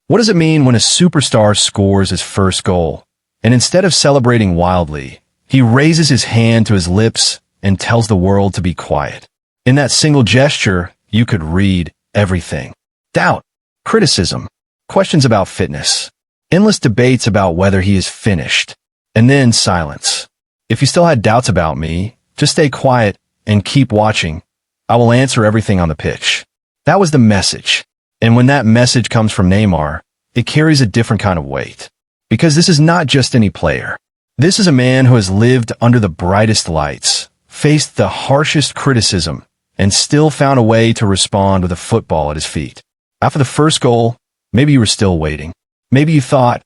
What does it mean when a superstar scores his first goal, and instead of celebrating wildly, he raises his hand to his lips and tells the world to be quiet? In that single gesture, you could read everything. Doubt, criticism, questions about fitness, endless debates about whether he is finished, and then silence. If you still had doubts about me, just stay quiet and keep watching. I will answer everything on the pitch. That was the message. And when that message comes from Neymar, it carries a different kind of weight. Because this is not just any player. This is a man who has lived under the brightest lights, faced the harshest criticism, and still found a way to respond with a football at his feet. After the first goal, maybe you were still waiting. Maybe you thought,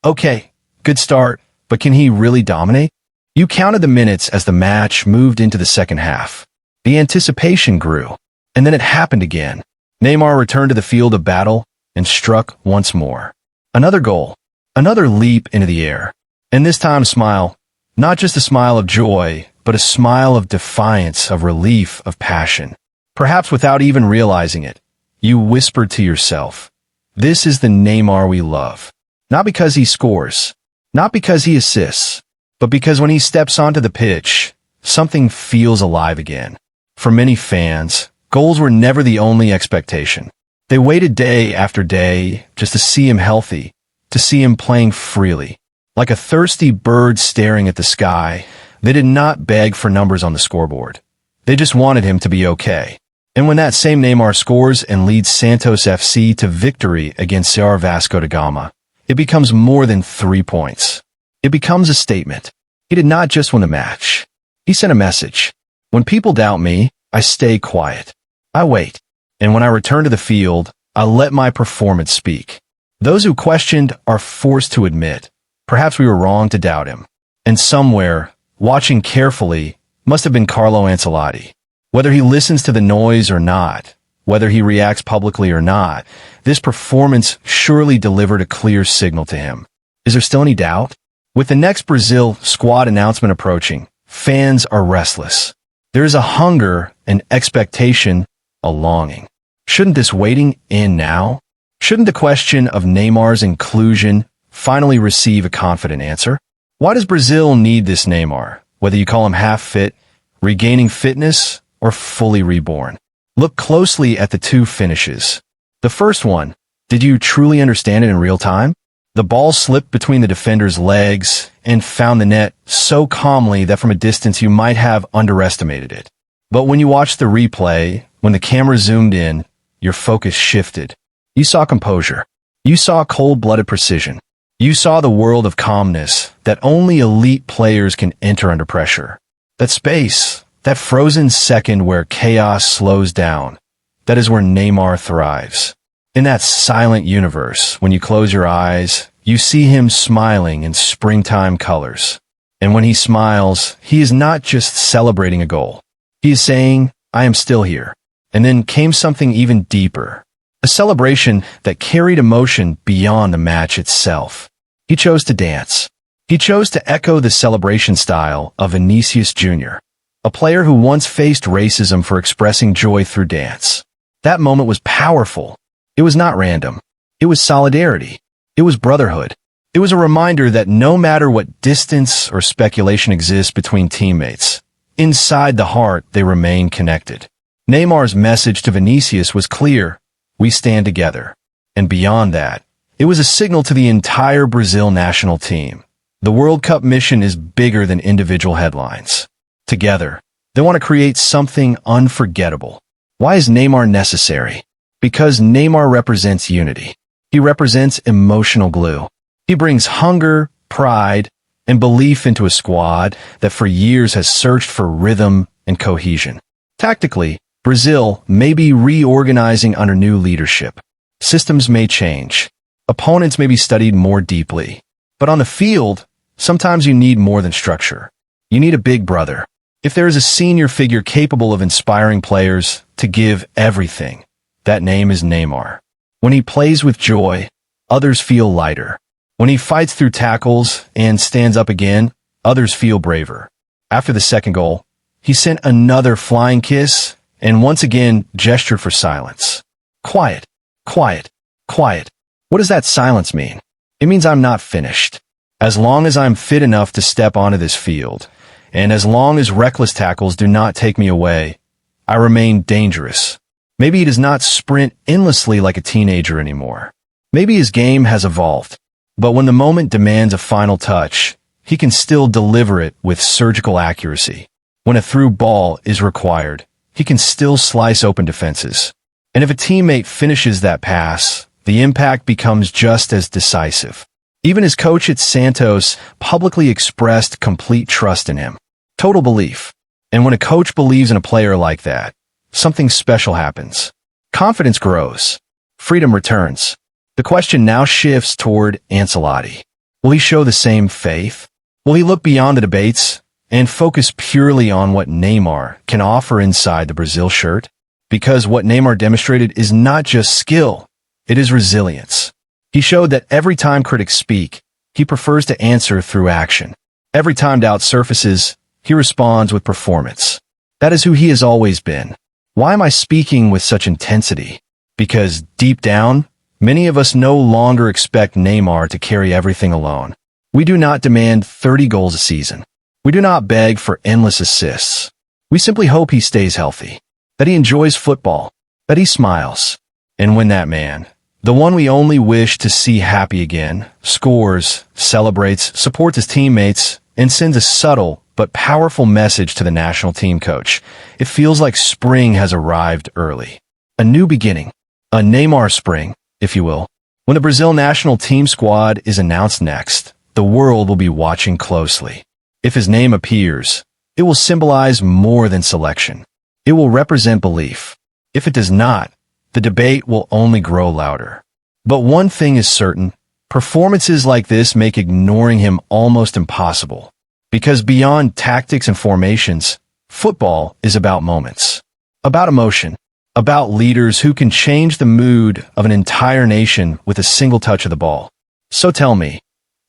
okay, good start, but can he really dominate? You counted the minutes as the match moved into the second half. The anticipation grew, and then it happened again. Neymar returned to the field of battle and struck once more. Another goal, another leap into the air, and this time a smile, not just a smile of joy, but a smile of defiance, of relief, of passion. Perhaps without even realizing it, you whispered to yourself, this is the Neymar we love. Not because he scores, not because he assists, but because when he steps onto the pitch, something feels alive again. For many fans, goals were never the only expectation. They waited day after day just to see him healthy, to see him playing freely. Like a thirsty bird staring at the sky, they did not beg for numbers on the scoreboard. They just wanted him to be okay. And when that same Neymar scores and leads Santos FC to victory against Neymar Vasco da Gama, it becomes more than 3 points. It becomes a statement. He did not just win the match. He sent a message. When people doubt me, I stay quiet. I wait. And when I return to the field, I let my performance speak. Those who questioned are forced to admit, perhaps we were wrong to doubt him. And somewhere, watching carefully, must have been Carlo Ancelotti. Whether he listens to the noise or not, whether he reacts publicly or not, this performance surely delivered a clear signal to him. Is there still any doubt? With the next Brazil squad announcement approaching, fans are restless. There is a hunger, an expectation, a longing. Shouldn't this waiting end now? Shouldn't the question of Neymar's inclusion finally receive a confident answer? Why does Brazil need this Neymar, whether you call him half-fit, regaining fitness, or fully reborn? Look closely at the two finishes. The first one, did you truly understand it in real time? The ball slipped between the defender's legs and found the net so calmly that from a distance you might have underestimated it. But when you watched the replay, when the camera zoomed in, your focus shifted. You saw composure. You saw cold-blooded precision. You saw the world of calmness that only elite players can enter under pressure. That space, that frozen second where chaos slows down, that is where Neymar thrives. In that silent universe, when you close your eyes, you see him smiling in springtime colors. And when he smiles, he is not just celebrating a goal. He is saying, I am still here. And then came something even deeper. A celebration that carried emotion beyond the match itself. He chose to dance. He chose to echo the celebration style of Vinícius Júnior, a player who once faced racism for expressing joy through dance. That moment was powerful. It was not random. It was solidarity. It was brotherhood. It was a reminder that no matter what distance or speculation exists between teammates, inside the heart they remain connected. Neymar's message to Vinícius was clear. We stand together. And beyond that, it was a signal to the entire Brazil national team. The World Cup mission is bigger than individual headlines. Together, they want to create something unforgettable. Why is Neymar necessary? Because Neymar represents unity. He represents emotional glue. He brings hunger, pride, and belief into a squad that for years has searched for rhythm and cohesion. Tactically, Brazil may be reorganizing under new leadership. Systems may change. Opponents may be studied more deeply. But on the field, sometimes you need more than structure. You need a big brother. If there is a senior figure capable of inspiring players to give everything, that name is Neymar. When he plays with joy, others feel lighter. When he fights through tackles and stands up again, others feel braver. After the second goal, he sent another flying kiss and once again gestured for silence. Quiet, quiet, quiet. What does that silence mean? It means I'm not finished. As long as I'm fit enough to step onto this field, and as long as reckless tackles do not take me away, I remain dangerous. Maybe he does not sprint endlessly like a teenager anymore. Maybe his game has evolved. But when the moment demands a final touch, he can still deliver it with surgical accuracy. When a through ball is required, he can still slice open defenses. And if a teammate finishes that pass, the impact becomes just as decisive. Even his coach at Santos publicly expressed complete trust in him. Total belief. And when a coach believes in a player like that, something special happens. Confidence grows. Freedom returns. The question now shifts toward Ancelotti. Will he show the same faith? Will he look beyond the debates and focus purely on what Neymar can offer inside the Brazil shirt? Because what Neymar demonstrated is not just skill, it is resilience. He showed that every time critics speak, he prefers to answer through action. Every time doubt surfaces, he responds with performance. That is who he has always been. Why am I speaking with such intensity? Because deep down, many of us no longer expect Neymar to carry everything alone. We do not demand 30 goals a season. We do not beg for endless assists. We simply hope he stays healthy, that he enjoys football, that he smiles. And when that man, the one we only wish to see happy again, scores, celebrates, supports his teammates, and sends a subtle but powerful message to the national team coach, it feels like spring has arrived early. A new beginning. A Neymar spring, if you will. When the Brazil national team squad is announced next, the world will be watching closely. If his name appears, it will symbolize more than selection. It will represent belief. If it does not, the debate will only grow louder. But one thing is certain, performances like this make ignoring him almost impossible. Because beyond tactics and formations, football is about moments. About emotion. About leaders who can change the mood of an entire nation with a single touch of the ball. So tell me,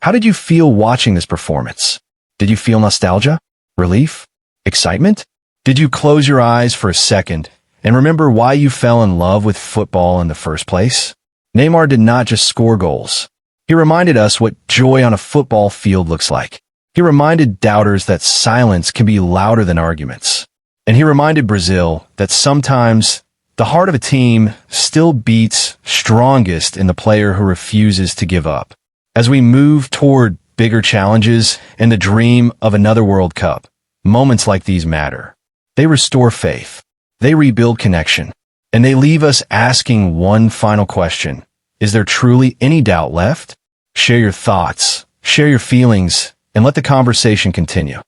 how did you feel watching this performance? Did you feel nostalgia? Relief? Excitement? Did you close your eyes for a second and remember why you fell in love with football in the first place? Neymar did not just score goals. He reminded us what joy on a football field looks like. He reminded doubters that silence can be louder than arguments. And he reminded Brazil that sometimes the heart of a team still beats strongest in the player who refuses to give up. As we move toward bigger challenges and the dream of another World Cup, moments like these matter. They restore faith. They rebuild connection. And they leave us asking one final question. Is there truly any doubt left? Share your thoughts, share your feelings, and let the conversation continue.